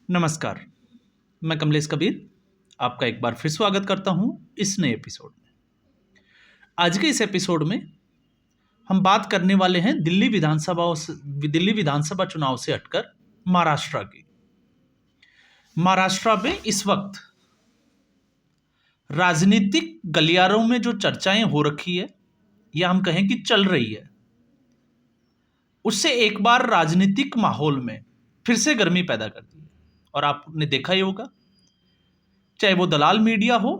नमस्कार, मैं कमलेश कबीर आपका एक बार फिर स्वागत करता हूं इस नए एपिसोड में। आज के इस एपिसोड में हम बात करने वाले हैं दिल्ली विधानसभा चुनाव से हटकर महाराष्ट्र की। महाराष्ट्र में इस वक्त राजनीतिक गलियारों में जो चर्चाएं हो रखी है या हम कहें कि चल रही है, उससे एक बार राजनीतिक माहौल में फिर से गर्मी पैदा कर दी है। और आपने देखा ही होगा, चाहे वो दलाल मीडिया हो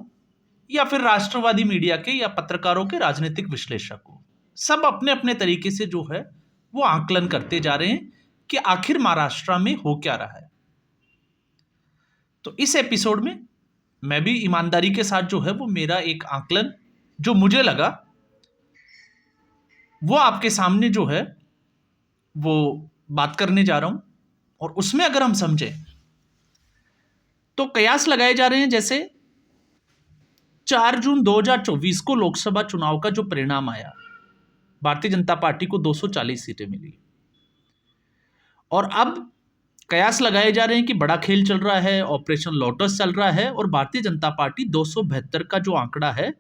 या फिर राष्ट्रवादी मीडिया के या पत्रकारों के राजनीतिक विश्लेषक हो, सब अपने अपने तरीके से जो है वो आकलन करते जा रहे हैं कि आखिर महाराष्ट्र में हो क्या रहा है। तो इस एपिसोड में मैं भी ईमानदारी के साथ जो है वो मेरा एक आकलन जो मुझे लगा वो आपके सामने जो है वो बात करने जा रहा हूं। और उसमें अगर हम समझें तो कयास लगाए जा रहे हैं, जैसे 4 जून 2024 को लोकसभा चुनाव का जो परिणाम आया, भारतीय जनता पार्टी को 240 सीटें मिली और अब कयास लगाए जा रहे हैं कि बड़ा खेल चल रहा है, ऑपरेशन लोटस चल रहा है और भारतीय जनता पार्टी 272 का जो आंकड़ा है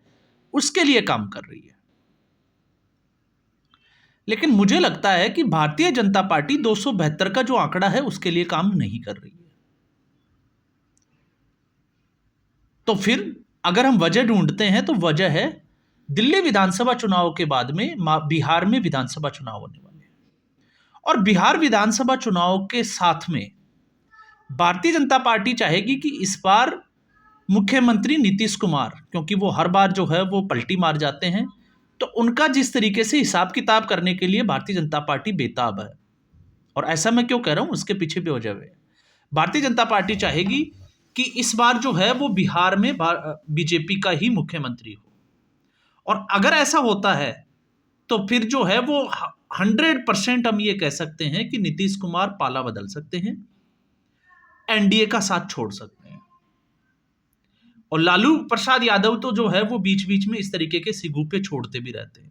उसके लिए काम कर रही है। लेकिन मुझे लगता है कि भारतीय जनता पार्टी 272 का जो आंकड़ा है उसके लिए काम नहीं कर रही है। तो फिर अगर हम वजह ढूंढते हैं तो वजह है दिल्ली विधानसभा चुनाव के बाद में बिहार में विधानसभा चुनाव होने वाले हैं। और बिहार विधानसभा चुनाव के साथ में भारतीय जनता पार्टी चाहेगी कि इस बार मुख्यमंत्री नीतीश कुमार, क्योंकि वो हर बार जो है वो पलटी मार जाते हैं, तो उनका जिस तरीके से हिसाब किताब करने के लिए भारतीय जनता पार्टी बेताब है। और ऐसा मैं क्यों कह रहा हूं, उसके पीछे भी वजह है। भारतीय जनता पार्टी चाहेगी कि इस बार जो है वो बिहार में बीजेपी का ही मुख्यमंत्री हो। और अगर ऐसा होता है तो फिर जो है वो 100% हम ये कह सकते हैं कि नीतीश कुमार पाला बदल सकते हैं, एनडीए का साथ छोड़ सकते हैं। और लालू प्रसाद यादव तो जो है वो बीच बीच में इस तरीके के सिगूपे छोड़ते भी रहते हैं।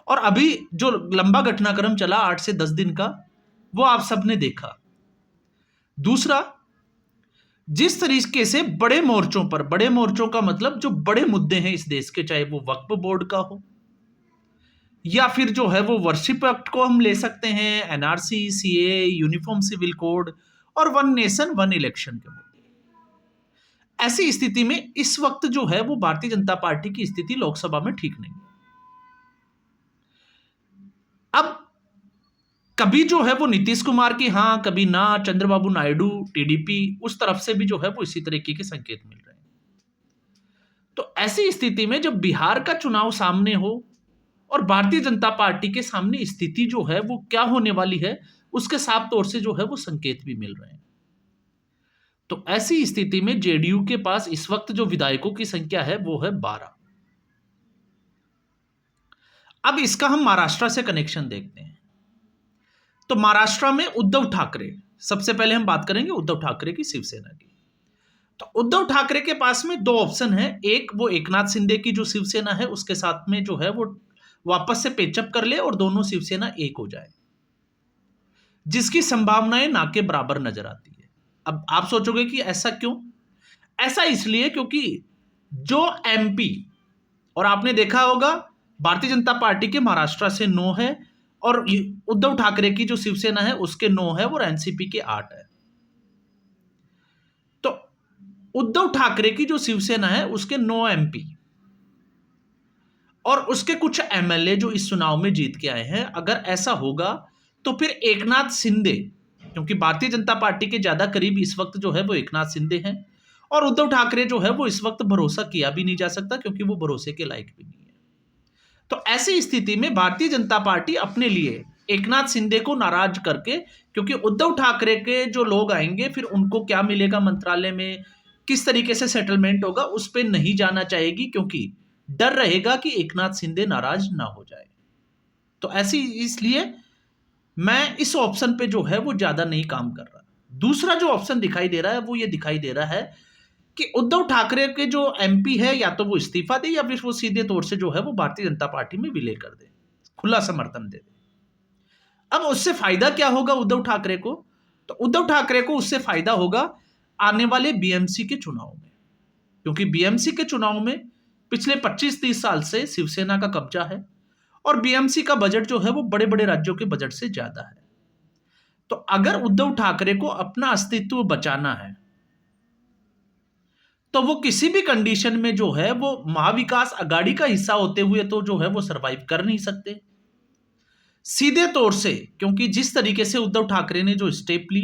और अभी जो लंबा घटनाक्रम चला 8 से 10 दिन का, वो आप सबने देखा। दूसरा, जिस तरीके से बड़े मोर्चों का मतलब जो बड़े मुद्दे हैं इस देश के, चाहे वो वक्फ बोर्ड का हो या फिर जो है वो वर्शिप एक्ट को हम ले सकते हैं, NRC, CA, uniform civil code और वन नेशन वन इलेक्शन के मुद्दे। ऐसी स्थिति में इस वक्त जो है वो भारतीय जनता पार्टी की स्थिति लोकसभा में ठीक नहीं है। अब कभी जो है वो नीतीश कुमार की हाँ, कभी ना, चंद्रबाबू नायडू, टीडीपी, उस तरफ से भी जो है वो इसी तरीके के संकेत मिल रहे हैं। तो ऐसी स्थिति में जब बिहार का चुनाव सामने हो और भारतीय जनता पार्टी के सामने स्थिति जो है वो क्या होने वाली है, उसके साफ तौर से जो है वो संकेत भी मिल रहे हैं। तो ऐसी स्थिति में जेडीयू के पास इस वक्त जो विधायकों की संख्या है वो है 12। अब इसका हम महाराष्ट्र से कनेक्शन देखते हैं। तो महाराष्ट्र में उद्धव ठाकरे, सबसे पहले हम बात करेंगे उद्धव ठाकरे की शिवसेना की। तो उद्धव ठाकरे के पास में 2 ऑप्शन है। एक, वो एकनाथ शिंदे की जो शिवसेना है उसके साथ में जो है वो वापस से पेचअप कर ले और दोनों शिवसेना एक हो जाए, जिसकी संभावनाएं ना के बराबर नजर आती है। अब आप सोचोगे कि ऐसा क्यों? ऐसा इसलिए क्योंकि जो एमपी, और आपने देखा होगा भारतीय जनता पार्टी के महाराष्ट्र से 9 है और उद्धव ठाकरे की जो शिवसेना है उसके 9 है और एनसीपी के 8 है। तो उद्धव ठाकरे की जो शिवसेना है उसके 9 एमपी और उसके कुछ एमएलए जो इस चुनाव में जीत के आए हैं, अगर ऐसा होगा तो फिर एकनाथ शिंदे, क्योंकि भारतीय जनता पार्टी के ज्यादा करीब इस वक्त जो है वो एकनाथ शिंदे हैं और उद्धव ठाकरे जो है वो इस वक्त भरोसा किया भी नहीं जा सकता क्योंकि वो भरोसे के लायक भी नहीं है। तो ऐसी स्थिति में भारतीय जनता पार्टी अपने लिए एकनाथ शिंदे को नाराज करके, क्योंकि उद्धव ठाकरे के जो लोग आएंगे फिर उनको क्या मिलेगा मंत्रालय में, किस तरीके से सेटलमेंट होगा, उस पर नहीं जाना चाहेगी क्योंकि डर रहेगा कि एकनाथ शिंदे नाराज ना हो जाए। तो ऐसी इसलिए मैं इस ऑप्शन पे जो है वो ज्यादा नहीं काम कर रहा। दूसरा जो ऑप्शन दिखाई दे रहा है वो ये दिखाई दे रहा है कि उद्धव ठाकरे के जो एमपी है या तो वो इस्तीफा दे या फिर वो सीधे तौर से जो है वो भारतीय जनता पार्टी में विलय कर दे, खुला समर्थन दे दे। अब उससे फायदा क्या होगा उद्धव ठाकरे को? तो उद्धव ठाकरे को उससे फायदा होगा आने वाले बीएमसी के चुनाव में, क्योंकि बीएमसी के चुनाव में पिछले 25-30 साल से शिवसेना का कब्जा है और बीएमसी का बजट जो है वो बड़े बड़े राज्यों के बजट से ज्यादा है। तो अगर उद्धव ठाकरे को अपना अस्तित्व बचाना है तो वो किसी भी कंडीशन में जो है वो महाविकास अघाड़ी का हिस्सा होते हुए तो जो है वो सरवाइव कर नहीं सकते सीधे तौर से, क्योंकि जिस तरीके से उद्धव ठाकरे ने जो स्टेप ली,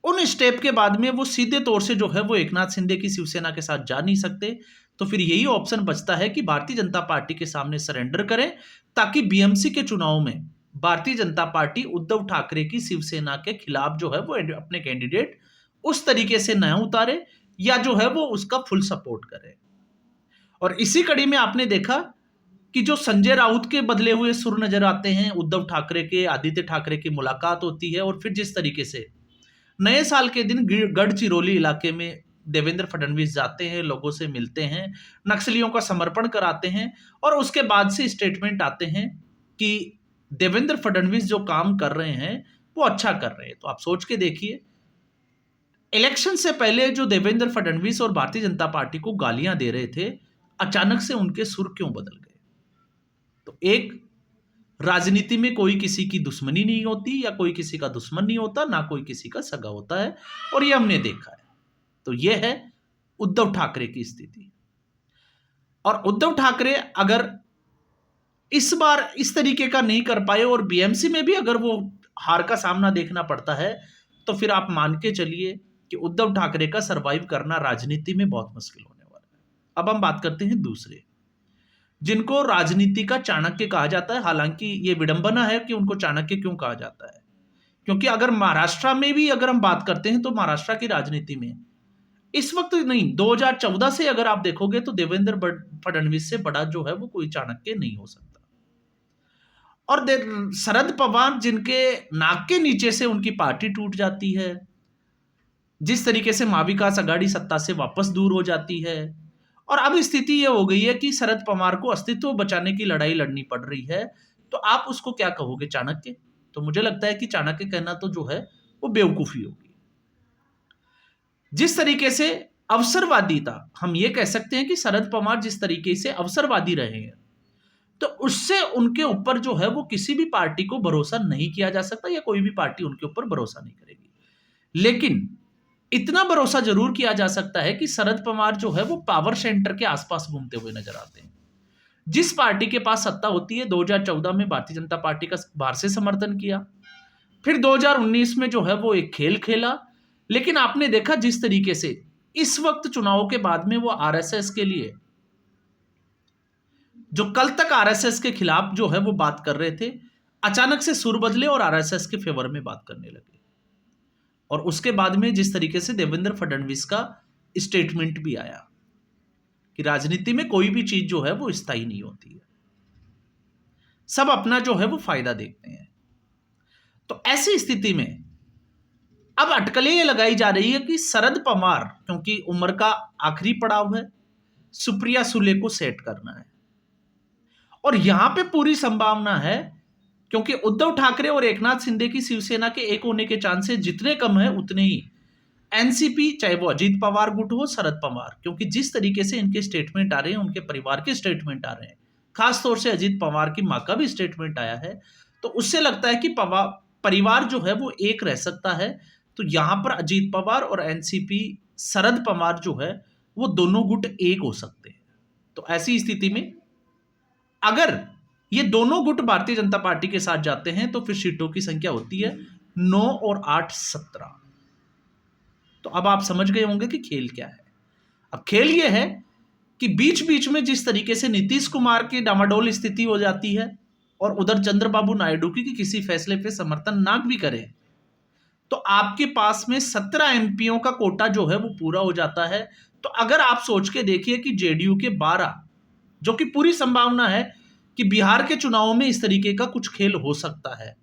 उन स्टेप के बाद में वो सीधे तौर से जो है वो एकनाथ शिंदे की शिवसेना के साथ जा नहीं सकते। तो फिर यही ऑप्शन बचता है कि भारतीय जनता पार्टी के सामने सरेंडर करें, ताकि बीएमसी के चुनाव में भारतीय जनता पार्टी उद्धव ठाकरे की शिवसेना के खिलाफ जो है वो अपने कैंडिडेट उस तरीके से न उतारे या जो है वो उसका फुल सपोर्ट करे। और इसी कड़ी में आपने देखा कि जो संजय राउत के बदले हुए सुर नजर आते हैं, उद्धव ठाकरे के आदित्य ठाकरे की मुलाकात होती है और फिर जिस तरीके से नए साल के दिन गढ़चिरौली इलाके में देवेंद्र फडणवीस जाते हैं, लोगों से मिलते हैं, नक्सलियों का समर्पण कराते हैं और उसके बाद से स्टेटमेंट आते हैं कि देवेंद्र फडणवीस जो काम कर रहे हैं वो अच्छा कर रहे हैं। तो आप सोच के देखिए, इलेक्शन से पहले जो देवेंद्र फडणवीस और भारतीय जनता पार्टी को गालियां दे रहे थे, अचानक से उनके सुर क्यों बदल गए? तो एक, राजनीति में कोई किसी की दुश्मनी नहीं होती या कोई किसी का दुश्मन नहीं होता, ना कोई किसी का सगा होता है, और ये हमने देखा है। तो ये है उद्धव ठाकरे की स्थिति। और उद्धव ठाकरे अगर इस बार इस तरीके का नहीं कर पाए और बीएमसी में भी अगर वो हार का सामना देखना पड़ता है, तो फिर आप मान के चलिए कि उद्धव ठाकरे का सरवाइव करना राजनीति में बहुत मुश्किल होने वाला है। अब हम बात करते हैं दूसरे, जिनको राजनीति का चाणक्य कहा जाता है। हालांकि ये विडंबना है कि उनको चाणक्य क्यों कहा जाता है, क्योंकि अगर महाराष्ट्र में भी अगर हम बात करते हैं तो महाराष्ट्र की राजनीति में इस वक्त नहीं, 2014 से अगर आप देखोगे तो देवेंद्र फडणवीस से बड़ा जो है वो कोई चाणक्य नहीं हो सकता। और शरद पवार, जिनके नाक के नीचे से उनकी पार्टी टूट जाती है, जिस तरीके से महाविकास अघाड़ी सत्ता से वापस दूर हो जाती है, और अब स्थिति यह हो गई है कि शरद पवार को अस्तित्व बचाने की लड़ाई लड़नी पड़ रही है, तो आप उसको क्या कहोगे? चाणक्य? तो मुझे लगता है कि चाणक्य कहना तो जो है वो बेवकूफी होगी। जिस तरीके से अवसरवादिता, हम ये कह सकते हैं कि शरद पवार जिस तरीके से अवसरवादी रहे हैं, तो उससे उनके ऊपर जो है वो किसी भी पार्टी को भरोसा नहीं किया जा सकता या कोई भी पार्टी उनके ऊपर भरोसा नहीं करेगी। लेकिन इतना भरोसा जरूर किया जा सकता है कि शरद पवार जो है वो पावर सेंटर के आसपास घूमते हुए नजर आते हैं। जिस पार्टी के पास सत्ता होती है, 2014 में भारतीय जनता पार्टी का बाहर से समर्थन किया, फिर 2019 में जो है वो एक खेल खेला, लेकिन आपने देखा जिस तरीके से इस वक्त चुनाव के बाद में वो आरएसएस के लिए, जो कल तक आरएसएस के खिलाफ जो है वो बात कर रहे थे, अचानक से सुर बदले और आरएसएस के फेवर में बात करने लगे। और उसके बाद में जिस तरीके से देवेंद्र फडणवीस का स्टेटमेंट भी आया कि राजनीति में कोई भी चीज जो है वो स्थायी नहीं होती है, सब अपना जो है वो फायदा देखते हैं। तो ऐसी स्थिति में अब अटकलें ये लगाई जा रही है कि शरद पवार, क्योंकि उम्र का आखिरी पड़ाव है, सुप्रिया सुले को सेट करना है। और यहां पे पूरी संभावना है, क्योंकि उद्धव ठाकरे और एकनाथ शिंदे की शिवसेना के एक होने के चांसेस जितने कम है उतने ही एनसीपी, चाहे वो अजीत पवार गुट हो, शरद पवार, क्योंकि जिस तरीके से इनके स्टेटमेंट आ रहे हैं, उनके परिवार के स्टेटमेंट आ रहे हैं, खासतौर से अजीत पवार की मां का भी स्टेटमेंट आया है, तो उससे लगता है कि परिवार जो है वो एक रह सकता है। तो यहां पर अजीत पवार और एनसीपी शरद पवार जो है वो दोनों गुट एक हो सकते हैं। तो ऐसी स्थिति में अगर ये दोनों गुट भारतीय जनता पार्टी के साथ जाते हैं तो फिर सीटों की संख्या होती है 9 और 8 17। तो अब आप समझ गए होंगे कि खेल क्या है। अब खेल ये है कि बीच बीच में जिस तरीके से नीतीश कुमार की डामाडोल स्थिति हो जाती है और उधर चंद्रबाबू नायडू की किसी फैसले पे समर्थन ना भी करें, तो आपके पास में 17 एमपीओं का कोटा जो है वो पूरा हो जाता है। तो अगर आप सोच के देखिए कि जेडीयू के 12, जो कि पूरी संभावना है कि बिहार के चुनाव में इस तरीके का कुछ खेल हो सकता है,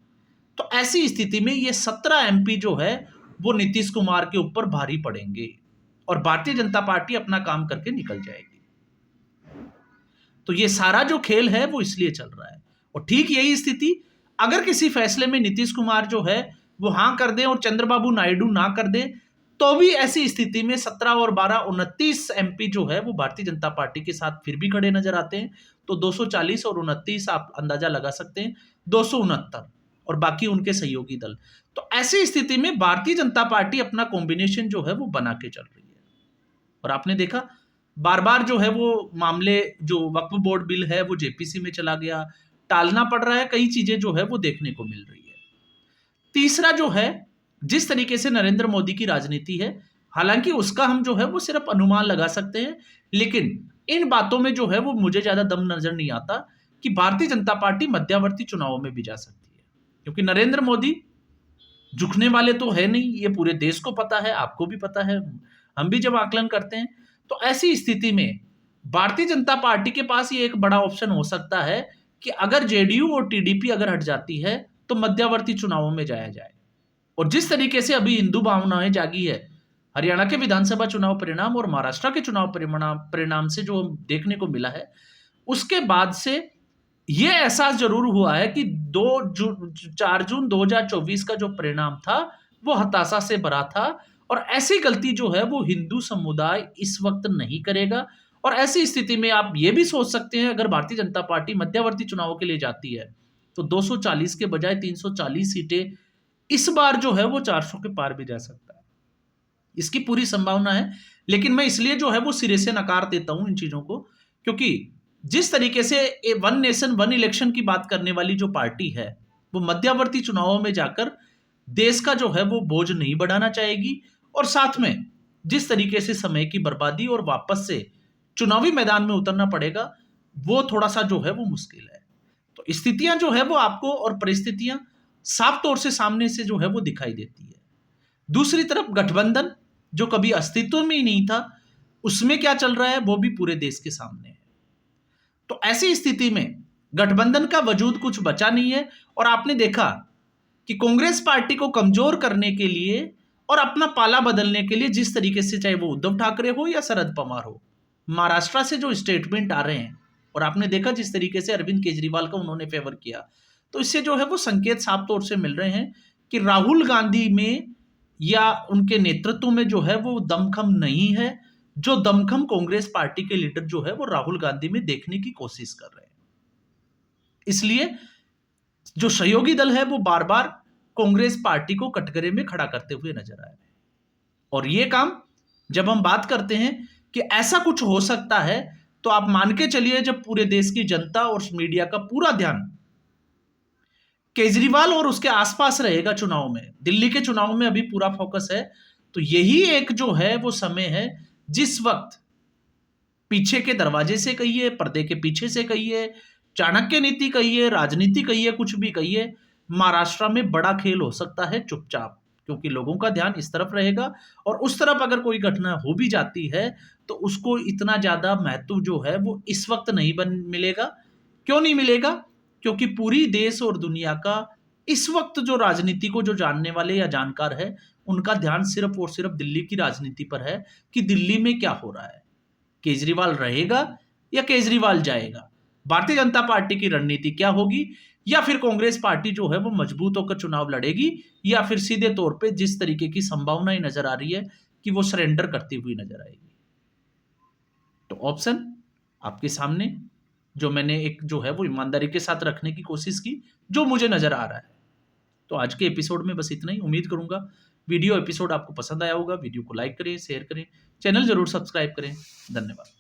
तो ऐसी स्थिति में ये 17 एमपी जो है वो नीतीश कुमार के ऊपर भारी पड़ेंगे और भारतीय जनता पार्टी अपना काम करके निकल जाएगी। तो ये सारा जो खेल है वो इसलिए चल रहा है। और ठीक यही स्थिति अगर किसी फैसले में नीतीश कुमार जो है वो हाँ कर दें और चंद्रबाबू नायडू ना कर दें, तो भी ऐसी स्थिति में 17 और 12 29 एमपी जो है वो भारतीय जनता पार्टी के साथ फिर भी खड़े नजर आते हैं। तो 240 और 29 आप अंदाजा लगा सकते हैं, 269 और बाकी उनके सहयोगी दल। तो ऐसी स्थिति में भारतीय जनता पार्टी अपना कॉम्बिनेशन जो है वो बना के चल रही है। और आपने देखा बार बार जो है वो मामले, जो वक्फ बोर्ड बिल है वो जेपीसी में चला गया, टालना पड़ रहा है, कई चीजें जो है वो देखने को मिल रही है। तीसरा जो है, जिस तरीके से नरेंद्र मोदी की राजनीति है, हालांकि उसका हम जो है वो सिर्फ अनुमान लगा सकते हैं, लेकिन इन बातों में जो है वो मुझे ज्यादा दम नजर नहीं आता कि भारतीय जनता पार्टी मध्यावर्ती चुनावों में भी जा सकती है। क्योंकि नरेंद्र मोदी झुकने वाले तो है नहीं, ये पूरे देश को पता है, आपको भी पता है, हम भी जब आकलन करते हैं। तो ऐसी स्थिति में भारतीय जनता पार्टी के पास ये एक बड़ा ऑप्शन हो सकता है कि अगर जेडीयू और टीडीपी अगर हट जाती है तो मध्यावर्ती चुनावों में जाया जाए। और जिस तरीके से अभी हिंदू भावनाएं जागी है, हरियाणा के विधानसभा चुनाव परिणाम और महाराष्ट्र के चुनाव परिणाम से जो देखने को मिला है, उसके बाद से यह एहसास जरूर हुआ है कि 4 जून 2024 का जो परिणाम था वो हताशा से भरा था। और ऐसी गलती जो है वो हिंदू समुदाय इस वक्त नहीं करेगा। और ऐसी स्थिति में आप ये भी सोच सकते हैं, अगर भारतीय जनता पार्टी मध्यावर्ती चुनावों के लिए जाती है तो 240 के बजाय 340 सीटें इस बार जो है वो 400 के पार भी जा सकता है, इसकी पूरी संभावना है। लेकिन मैं इसलिए जो है वो सिरे से नकार देता हूं इन चीजों को, क्योंकि जिस तरीके से वन नेशन वन इलेक्शन की बात करने वाली जो पार्टी है, वो मध्यावर्ती चुनावों में जाकर देश का जो है वो बोझ नहीं बढ़ाना चाहेगी। और साथ में जिस तरीके से समय की बर्बादी और वापस से चुनावी मैदान में उतरना पड़ेगा, वो थोड़ा सा जो है वो मुश्किल है। तो स्थितियां जो है वो आपको, और परिस्थितियां साफ तौर से सामने से जो है वो दिखाई देती है। दूसरी तरफ गठबंधन जो कभी अस्तित्व में ही नहीं था, उसमें क्या चल रहा है वो भी पूरे देश के सामने है। तो ऐसी स्थिति में गठबंधन का वजूद कुछ बचा नहीं है। और आपने देखा कि कांग्रेस पार्टी को कमजोर करने के लिए और अपना पाला बदलने के लिए, जिस तरीके से चाहे वो उद्धव ठाकरे हो या शरद पवार हो, महाराष्ट्र से जो स्टेटमेंट आ रहे हैं, और आपने देखा जिस तरीके से अरविंद केजरीवाल का उन्होंने फेवर किया, तो इससे जो है वो संकेत साफ तौर से मिल रहे हैं कि राहुल गांधी में या उनके नेतृत्व में जो है वो दमखम नहीं है, जो दमखम कांग्रेस पार्टी के लीडर जो है वो राहुल गांधी में देखने की कोशिश कर रहे हैं। इसलिए जो सहयोगी दल है वो बार बार कांग्रेस पार्टी को कटघरे में खड़ा करते हुए नजर आए। और ये काम जब हम बात करते हैं कि ऐसा कुछ हो सकता है, तो आप मान के चलिए जब पूरे देश की जनता और मीडिया का पूरा ध्यान केजरीवाल और उसके आसपास रहेगा चुनाव में, दिल्ली के चुनाव में अभी पूरा फोकस है, तो यही एक जो है वो समय है जिस वक्त पीछे के दरवाजे से कहिए, पर्दे के पीछे से कहिए, चाणक्य नीति कहिए, राजनीति कहिए, कुछ भी कहिए, महाराष्ट्र में बड़ा खेल हो सकता है चुपचाप, क्योंकि लोगों का ध्यान इस तरफ रहेगा। और उस तरफ अगर कोई घटना हो भी जाती है तो उसको इतना ज्यादा महत्व जो है वो इस वक्त नहीं मिलेगा। क्यों नहीं मिलेगा? क्योंकि पूरी देश और दुनिया का इस वक्त जो राजनीति को जो जानने वाले या जानकार है, उनका ध्यान सिर्फ और सिर्फ दिल्ली की राजनीति पर है कि दिल्ली में क्या हो रहा है, केजरीवाल रहेगा या केजरीवाल जाएगा, भारतीय जनता पार्टी की रणनीति क्या होगी, या फिर कांग्रेस पार्टी जो है वो मजबूत होकर चुनाव लड़ेगी, या फिर सीधे तौर पे जिस तरीके की संभावनाएं नजर आ रही है कि वो सरेंडर करती हुई नजर आएगी। तो ऑप्शन आपके सामने, जो मैंने एक जो है वो ईमानदारी के साथ रखने की कोशिश की, जो मुझे नजर आ रहा है। तो आज के एपिसोड में बस इतना ही। उम्मीद करूंगा वीडियो एपिसोड आपको पसंद आया होगा। वीडियो को लाइक करें, शेयर करें, चैनल जरूर सब्सक्राइब करें। धन्यवाद।